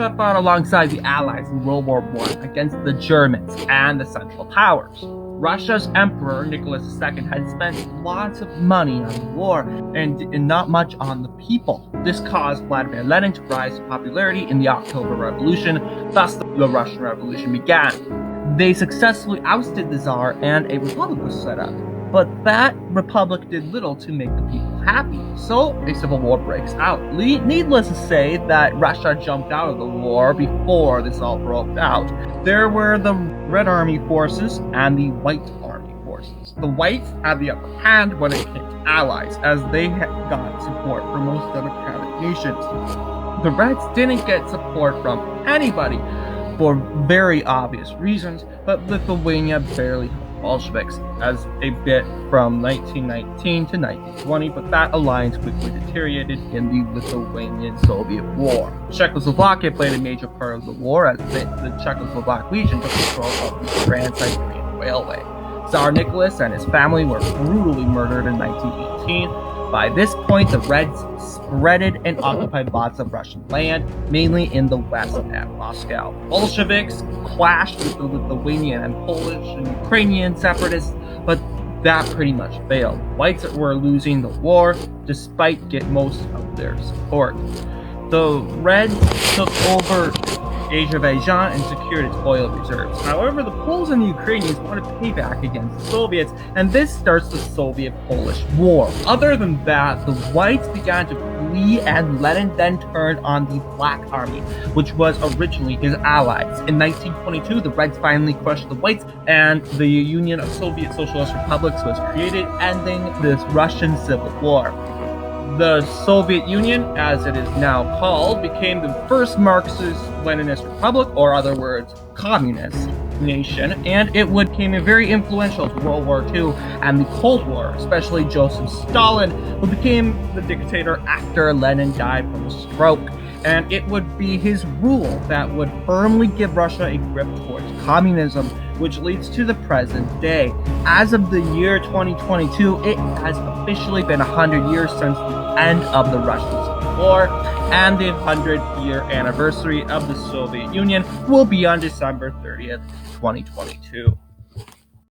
Russia fought alongside the Allies in World War I against the Germans and the Central Powers. Russia's Emperor Nicholas II had spent lots of money on the war and not much on the people. This caused Vladimir Lenin to rise to popularity in the October Revolution, thus the Russian Revolution began. They successfully ousted the Tsar and a republic was set up. But that republic did little to make the people happy, so a civil war breaks out. Needless to say that Russia jumped out of the war before this all broke out. There were the Red Army forces and the White Army forces. The Whites had the upper hand when it came to allies, as they had got support from most democratic nations. The Reds didn't get support from anybody for very obvious reasons, but Lithuania barely helped Bolsheviks as a bit from 1919 to 1920, but that alliance quickly deteriorated in the Lithuanian-Soviet War. Czechoslovakia played a major part of the war as the Czechoslovak Legion took control of the Trans-Siberian Railway. Tsar Nicholas and his family were brutally murdered in 1918. By this point, the Reds spreaded and occupied lots of Russian land, mainly in the west at Moscow. Bolsheviks clashed with the Lithuanian and Polish and Ukrainian separatists, but that pretty much failed. Whites were losing the war despite getting most of their support. The Reds took over Azerbaijan and secured its oil reserves. However, the Poles and the Ukrainians wanted payback against the Soviets, and this starts the Soviet-Polish War. Other than that, the Whites began to flee, and Lenin then turned on the Black Army, which was originally his allies. In 1922, the Reds finally crushed the Whites, and the Union of Soviet Socialist Republics was created, ending this Russian Civil War. The Soviet Union, as it is now called, became the first Marxist-Leninist republic, or other words, communist nation, and it became very influential to World War II and the Cold War, especially Joseph Stalin, who became the dictator after Lenin died from a stroke. And it would be his rule that would firmly give Russia a grip towards communism, which leads to the present day. As of the year 2022, it has officially been 100 years since the end of the Russian Civil War, and the 100-year anniversary of the Soviet Union will be on December 30th, 2022.